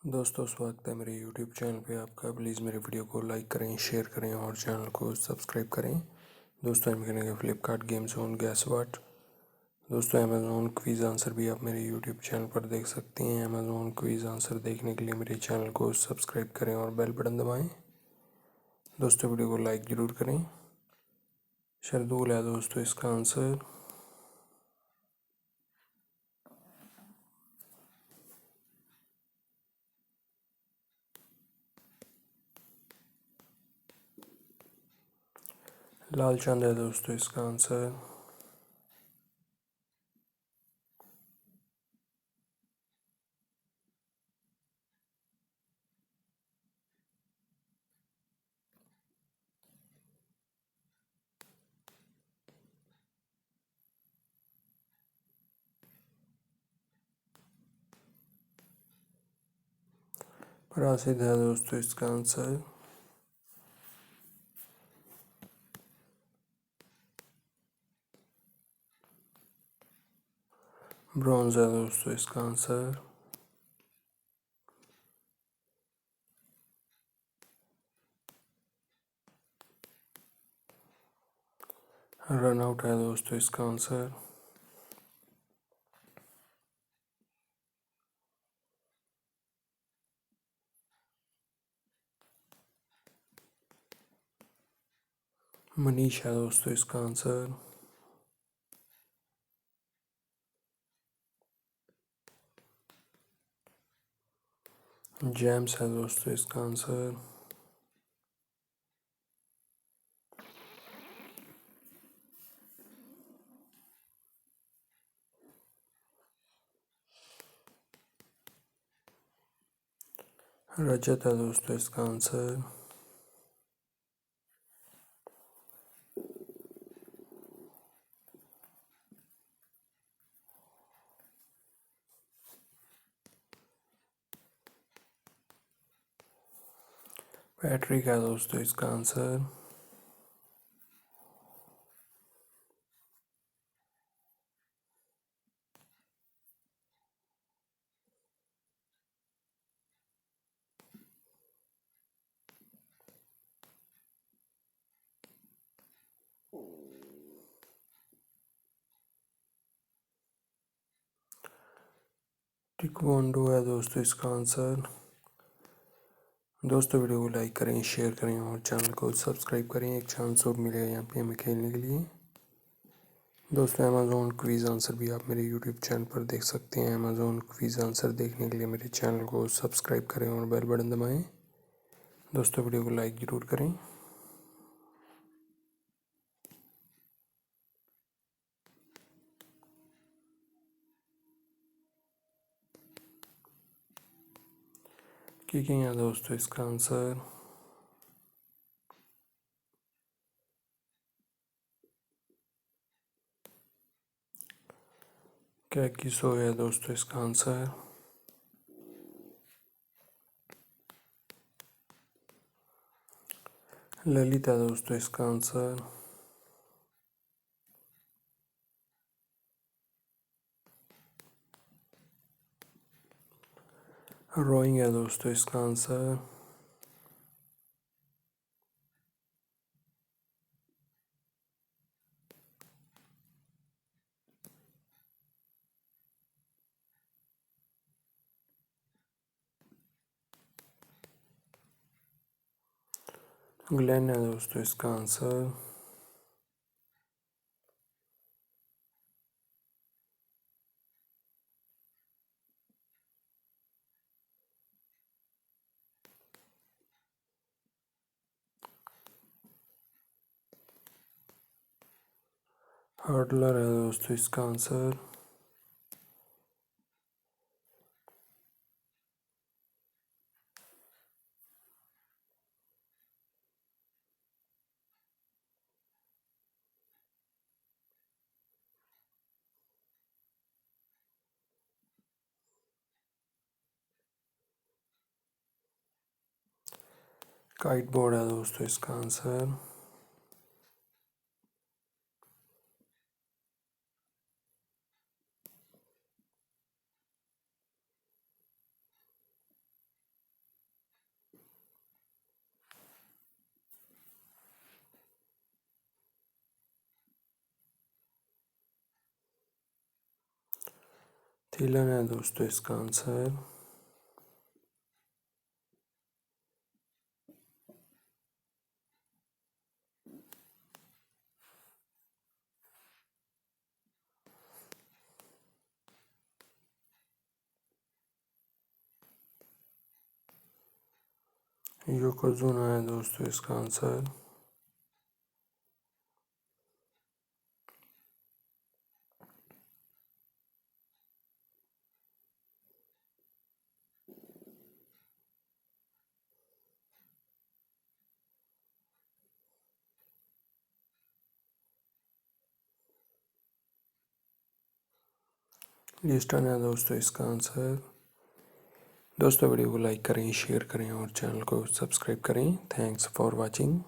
दोस्तों स्वागत है मेरे YouTube चैनल पे आपका। प्लीज़ मेरे वीडियो को लाइक करें, शेयर करें और चैनल को सब्सक्राइब करें। दोस्तों हम करेंगे फ्लिपकार्ट गेम जोन गैस वाट। दोस्तों अमेज़ॉन क्विज़ आंसर भी आप मेरे YouTube चैनल पर देख सकते हैं। अमेज़ॉन क्विज़ आंसर देखने के लिए मेरे चैनल को सब्सक्राइब करें और बेल बटन दबाएँ। दोस्तों वीडियो को लाइक ज़रूर करें। शरदूल है दोस्तों इसका आंसर। लाल चांद है दोस्तों इसका आंसर। राशिद है दोस्तों इसका आंसर। ब्रॉन्ज है दोस्तों इसका आंसर। रन आउट है दोस्तों इसका आंसर। मनीष है दोस्तों इसका आंसर। जेम्स है दोस्तों इसका आंसर। रजत है दोस्तों इसका आंसर। पैट्रिक है दोस्तों इसका आंसर। टिकवांडो है दोस्तों इसका आंसर। दोस्तों वीडियो को लाइक करें, शेयर करें और चैनल को सब्सक्राइब करें। एक चांस और मिलेगा यहाँ पे हमें खेलने के लिए। दोस्तों अमेज़ॉन क्विज़ आंसर भी आप मेरे यूट्यूब चैनल पर देख सकते हैं। अमेज़ॉन क्विज़ आंसर देखने के लिए मेरे चैनल को सब्सक्राइब करें और बेल बटन दबाएँ। दोस्तों वीडियो को लाइक ज़रूर करें। किकिंग है दोस्तों इसका आंसर। क्या किसो है दोस्तों इसका आंसर। ललित है दोस्तों इसका आंसर। रोइंग है दोस्तों इसका आंसर। ग्लेन है दोस्तों इसका आंसर। हर्डलर है दोस्तों इसका आंसर। काइट बोर्ड है दोस्तों इसका आंसर। तिलन है दोस्तों इसका आंसर। योकोजुना है दोस्तों इसका आंसर। ईस्टर्न है दोस्तों इसका आंसर। दोस्तों वीडियो को लाइक करें, शेयर करें और चैनल को सब्सक्राइब करें। Thanks for watching.